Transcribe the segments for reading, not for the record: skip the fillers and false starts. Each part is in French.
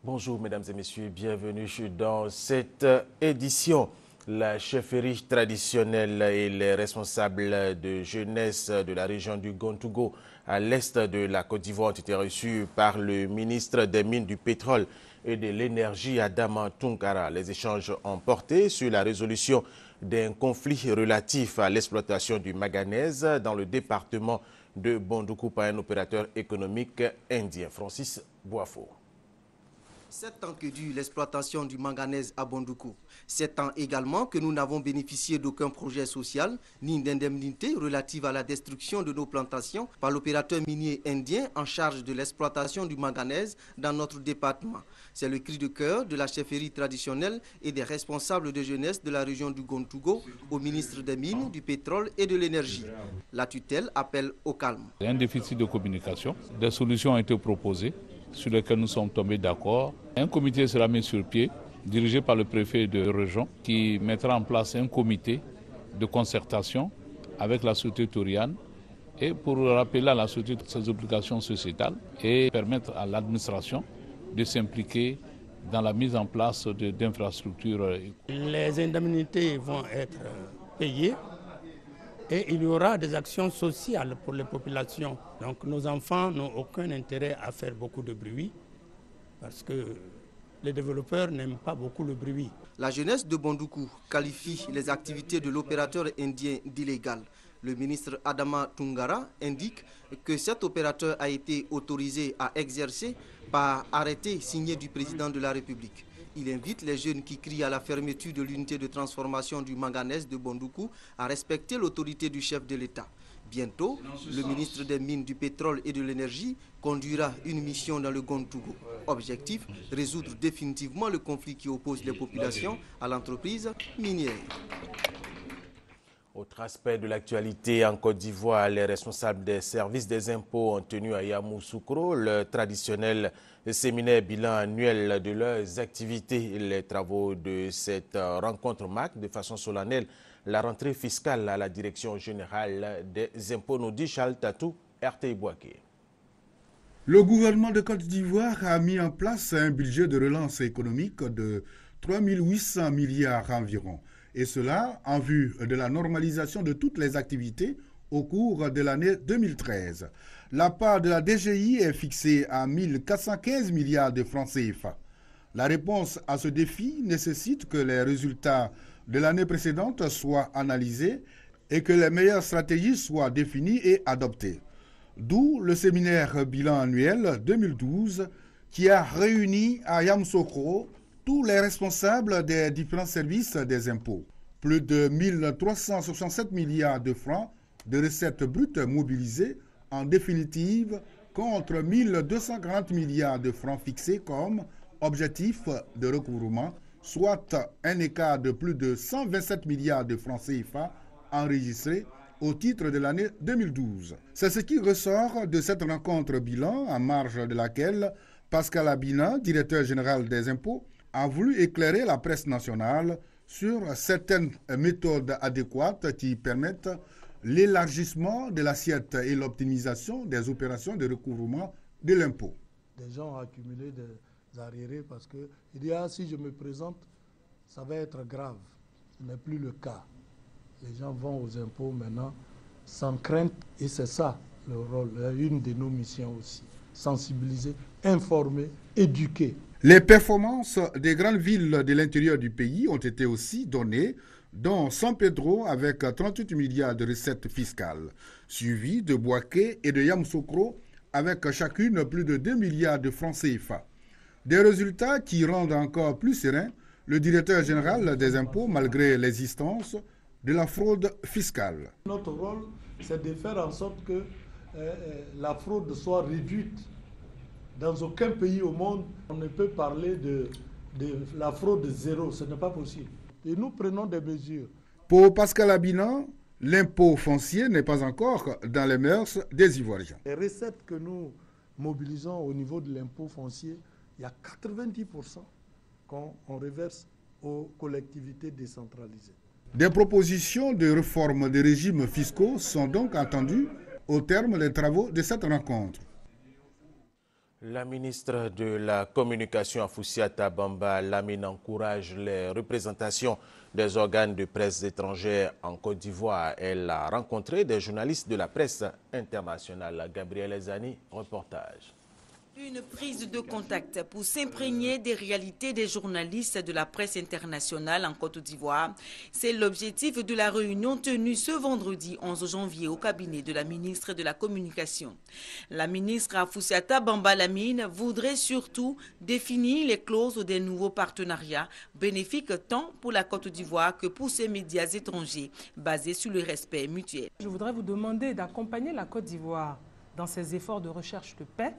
Bonjour mesdames et messieurs, bienvenue dans cette édition. La chefferie traditionnelle et les responsables de jeunesse de la région du Gontougo à l'est de la Côte d'Ivoire ont été reçus par le ministre des Mines, du Pétrole et de l'Énergie, Adama Tounkara. Les échanges ont porté sur la résolution d'un conflit relatif à l'exploitation du manganèse dans le département de Bondoukou par un opérateur économique indien, Francis Boafo. 7 ans que dure l'exploitation du manganèse à Bondoukou. 7 ans également que nous n'avons bénéficié d'aucun projet social ni d'indemnité relative à la destruction de nos plantations par l'opérateur minier indien en charge de l'exploitation du manganèse dans notre département. C'est le cri de cœur de la chefferie traditionnelle et des responsables de jeunesse de la région du Gontougo au ministre des Mines, du Pétrole et de l'Énergie. La tutelle appelle au calme. Il y a un déficit de communication. Des solutions ont été proposées sur lesquels nous sommes tombés d'accord. Un comité sera mis sur pied, dirigé par le préfet de région, qui mettra en place un comité de concertation avec la société tauriane et pour rappeler à la société ses obligations sociétales et permettre à l'administration de s'impliquer dans la mise en place d'infrastructures. Les indemnités vont être payées et il y aura des actions sociales pour les populations. Donc nos enfants n'ont aucun intérêt à faire beaucoup de bruit parce que les développeurs n'aiment pas beaucoup le bruit. La jeunesse de Bondoukou qualifie les activités de l'opérateur indien d'illégales. Le ministre Adama Tounkara indique que cet opérateur a été autorisé à exercer par arrêté signé du président de la République. Il invite les jeunes qui crient à la fermeture de l'unité de transformation du manganèse de Bondoukou à respecter l'autorité du chef de l'État. Bientôt, le ministre des Mines, du Pétrole et de l'Énergie conduira une mission dans le Gontougo. Objectif, résoudre définitivement le conflit qui oppose les populations à l'entreprise minière. Autre aspect de l'actualité en Côte d'Ivoire, les responsables des services des impôts ont tenu à Yamoussoukro le traditionnel séminaire bilan annuel de leurs activités. Les travaux de cette rencontre marquent de façon solennelle la rentrée fiscale à la direction générale des impôts, nous dit Charles Tatou, RTI Boaké. Le gouvernement de Côte d'Ivoire a mis en place un budget de relance économique de 3 800 milliards environ. Et cela en vue de la normalisation de toutes les activités au cours de l'année 2013. La part de la DGI est fixée à 1 415 milliards de francs CFA. La réponse à ce défi nécessite que les résultats de l'année précédente soient analysés et que les meilleures stratégies soient définies et adoptées. D'où le séminaire bilan annuel 2012 qui a réuni à Yamoussoukro tous les responsables des différents services des impôts. Plus de 1 367 milliards de francs de recettes brutes mobilisées, en définitive, contre 1 240 milliards de francs fixés comme objectif de recouvrement, soit un écart de plus de 127 milliards de francs CFA enregistrés au titre de l'année 2012. C'est ce qui ressort de cette rencontre bilan, en marge de laquelle Pascal Abina, directeur général des impôts, a voulu éclairer la presse nationale sur certaines méthodes adéquates qui permettent l'élargissement de l'assiette et l'optimisation des opérations de recouvrement de l'impôt. Des gens ont accumulé des arriérés parce qu'il dit « si je me présente, ça va être grave ». Ce n'est plus le cas. Les gens vont aux impôts maintenant sans crainte et c'est ça le rôle, une de nos missions aussi. Sensibiliser, informer, éduquer. Les performances des grandes villes de l'intérieur du pays ont été aussi données, dont San Pedro avec 38 milliards de recettes fiscales, suivi de Boaké et de Yamoussoukro avec chacune plus de 2 milliards de francs CFA. Des résultats qui rendent encore plus serein le directeur général des impôts malgré l'existence de la fraude fiscale. Notre rôle, c'est de faire en sorte que la fraude soit réduite. Dans aucun pays au monde, on ne peut parler de la fraude zéro, ce n'est pas possible. Et nous prenons des mesures. Pour Pascal Abina, l'impôt foncier n'est pas encore dans les mœurs des Ivoiriens. Les recettes que nous mobilisons au niveau de l'impôt foncier, il y a 90% qu'on reverse aux collectivités décentralisées. Des propositions de réforme des régimes fiscaux sont donc entendues au terme des travaux de cette rencontre. La ministre de la Communication Afoussiata Bamba Lamine encourage les représentations des organes de presse étrangères en Côte d'Ivoire. Elle a rencontré des journalistes de la presse internationale. Gabriel Ezani, reportage. Une prise de contact pour s'imprégner des réalités des journalistes de la presse internationale en Côte d'Ivoire. C'est l'objectif de la réunion tenue ce vendredi 11 janvier au cabinet de la ministre de la Communication. La ministre Afoussiata Bamba Lamine voudrait surtout définir les clauses des nouveaux partenariats bénéfiques tant pour la Côte d'Ivoire que pour ses médias étrangers basés sur le respect mutuel. Je voudrais vous demander d'accompagner la Côte d'Ivoire dans ses efforts de recherche de paix,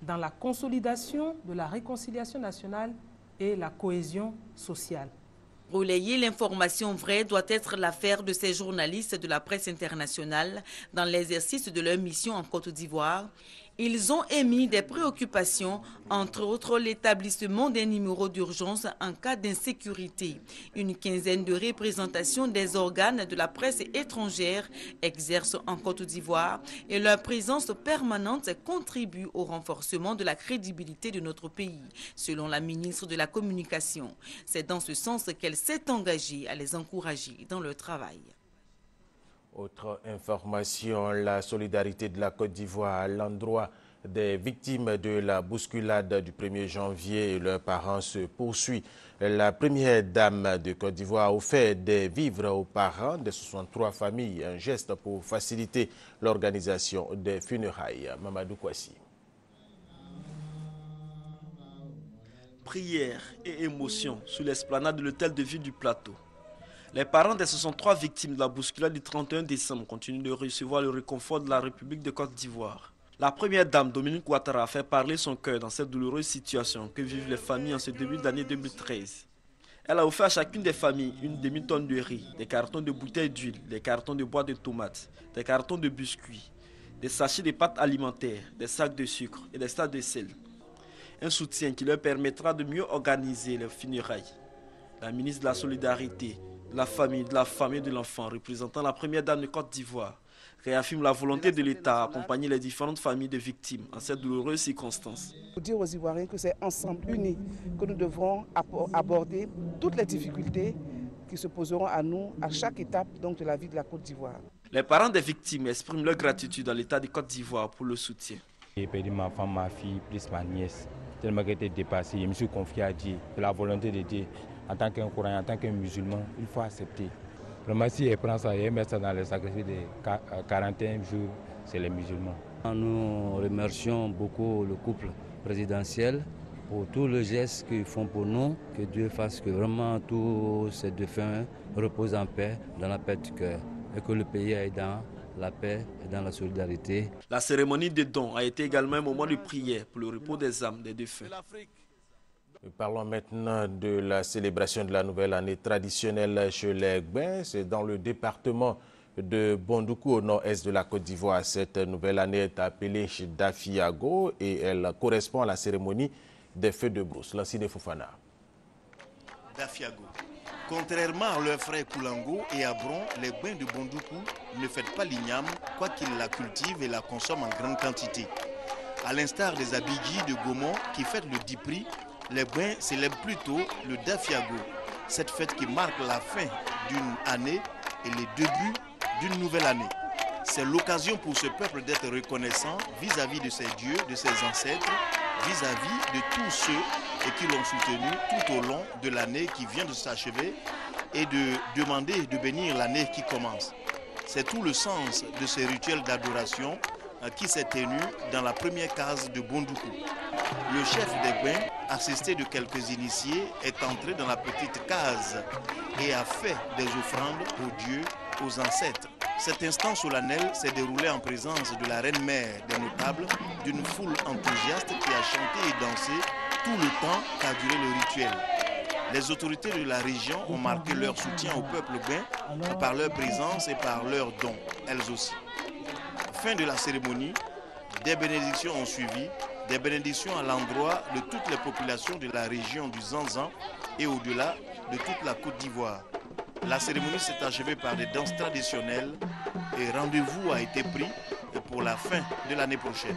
dans la consolidation de la réconciliation nationale et la cohésion sociale. Relayer l'information vraie doit être l'affaire de ces journalistes de la presse internationale dans l'exercice de leur mission en Côte d'Ivoire. Ils ont émis des préoccupations, entre autres l'établissement des numéros d'urgence en cas d'insécurité. Une quinzaine de représentations des organes de la presse étrangère exercent en Côte d'Ivoire et leur présence permanente contribue au renforcement de la crédibilité de notre pays, selon la ministre de la Communication. C'est dans ce sens qu'elle s'est engagée à les encourager dans leur travail. Autre information, la solidarité de la Côte d'Ivoire à l'endroit des victimes de la bousculade du 1er janvier et leurs parents se poursuit. La première dame de Côte d'Ivoire a offert des vivres aux parents de 63 familles, un geste pour faciliter l'organisation des funérailles. Mamadou Kouassi. Prières et émotions sur l'esplanade de l'hôtel de ville du Plateau. Les parents des 63 victimes de la bousculade du 31 décembre continuent de recevoir le réconfort de la République de Côte d'Ivoire. La première dame, Dominique Ouattara, a fait parler son cœur dans cette douloureuse situation que vivent les familles en ce début d'année 2013. Elle a offert à chacune des familles une demi-tonne de riz, des cartons de bouteilles d'huile, des cartons de boîtes de tomates, des cartons de biscuits, des sachets de pâtes alimentaires, des sacs de sucre et des sacs de sel. Un soutien qui leur permettra de mieux organiser les funérailles. La ministre de la Solidarité, de la famille et de l'enfant, représentant la première dame de Côte d'Ivoire, réaffirme la volonté de l'État à accompagner les différentes familles de victimes en cette douloureuse circonstance. Pour dire aux Ivoiriens que c'est ensemble, unis, que nous devrons aborder toutes les difficultés qui se poseront à nous à chaque étape donc, de la vie de la Côte d'Ivoire. Les parents des victimes expriment leur gratitude à l'État de Côte d'Ivoire pour le soutien. J'ai perdu ma femme, ma fille, plus ma nièce. Tellement qu'elle était dépassée, je me suis confié à Dieu, c'est la volonté de Dieu. En tant qu'un croyant, en tant qu'un musulman, il faut accepter. Vraiment, si elle prend ça et elle met ça dans le sacrifice de 41 jours, c'est les musulmans. Nous remercions beaucoup le couple présidentiel pour tous les gestes qu'ils font pour nous. Que Dieu fasse que vraiment tous ces défunts reposent en paix, dans la paix du cœur. Et que le pays aille dans la paix et dans la solidarité. La cérémonie de don a été également un moment de prière pour le repos des âmes des défunts. Parlons maintenant de la célébration de la nouvelle année traditionnelle chez les Gbin. C'est dans le département de Bondoukou, au nord-est de la Côte d'Ivoire. Cette nouvelle année est appelée Dafiago et elle correspond à la cérémonie des feux de brousse. Lassine Fofana. Dafiago. Contrairement à leurs frères Koulango et Abron, les Gbin de Bondoukou ne fêtent pas l'igname, quoiqu'ils la cultivent et la consomment en grande quantité. À l'instar des Abidji de Gaumont qui fêtent le Dipri, les Gbin célèbrent plutôt le Dafiago, cette fête qui marque la fin d'une année et le début d'une nouvelle année. C'est l'occasion pour ce peuple d'être reconnaissant vis-à-vis de ses dieux, de ses ancêtres, vis-à-vis de tous ceux qui l'ont soutenu tout au long de l'année qui vient de s'achever et de demander de bénir l'année qui commence. C'est tout le sens de ces rituels d'adoration qui s'est tenu dans la première case de Bondoukou. Le chef des Gbin, assisté de quelques initiés, est entré dans la petite case et a fait des offrandes aux dieux, aux ancêtres. Cet instant solennel s'est déroulé en présence de la reine-mère, des notables, d'une foule enthousiaste qui a chanté et dansé tout le temps qu'a duré le rituel. Les autorités de la région ont marqué leur soutien au peuple Gbin par leur présence et par leurs dons, elles aussi. Fin de la cérémonie, des bénédictions ont suivi, des bénédictions à l'endroit de toutes les populations de la région du Zanzan et au-delà de toute la Côte d'Ivoire. La cérémonie s'est achevée par des danses traditionnelles et rendez-vous a été pris pour la fin de l'année prochaine.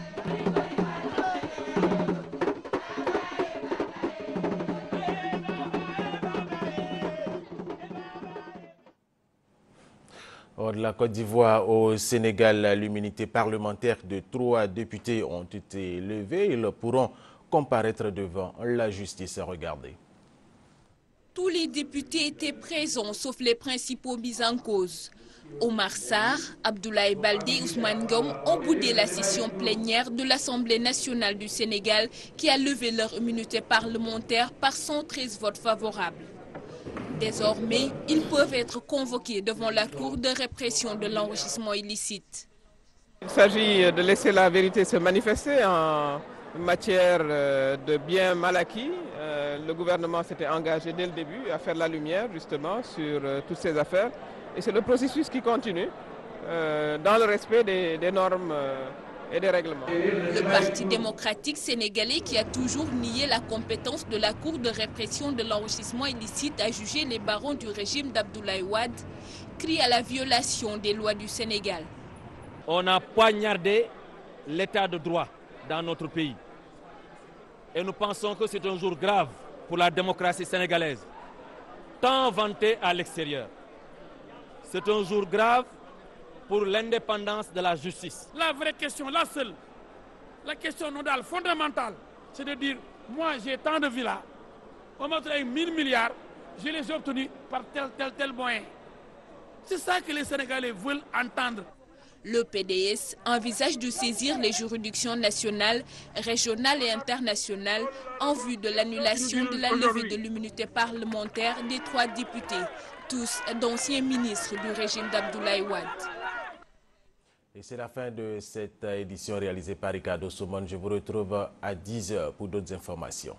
De la Côte d'Ivoire au Sénégal, l'immunité parlementaire de 3 députés ont été levées. Ils pourront comparaître devant la justice. Regardez. Tous les députés étaient présents, sauf les principaux mis en cause. Omar Sarr, Abdoulaye Baldé et Ousmane Ngom ont boudé la session plénière de l'Assemblée nationale du Sénégal qui a levé leur immunité parlementaire par 113 votes favorables. Désormais, ils peuvent être convoqués devant la Cour de répression de l'enrichissement illicite. Il s'agit de laisser la vérité se manifester en matière de biens mal acquis. Le gouvernement s'était engagé dès le début à faire la lumière justement sur toutes ces affaires. Et c'est le processus qui continue dans le respect des normes et des règlements. Le Parti démocratique sénégalais, qui a toujours nié la compétence de la Cour de répression de l'enrichissement illicite à juger les barons du régime d'Abdoulaye Wade, crie à la violation des lois du Sénégal. On a poignardé l'état de droit dans notre pays. Et nous pensons que c'est un jour grave pour la démocratie sénégalaise, tant vantée à l'extérieur. C'est un jour grave pour l'indépendance de la justice. La vraie question, la seule, la question nodale, fondamentale, c'est de dire, moi j'ai tant de villas, on m'a donné 1000 milliards, je les ai obtenus par tel moyen. C'est ça que les Sénégalais veulent entendre. Le PDS envisage de saisir les juridictions nationales, régionales et internationales en vue de l'annulation de la levée de l'immunité parlementaire des 3 députés, tous d'anciens ministres du régime d'Abdoulaye Wade. Et c'est la fin de cette édition réalisée par Ricardo Somone. Je vous retrouve à 10h pour d'autres informations.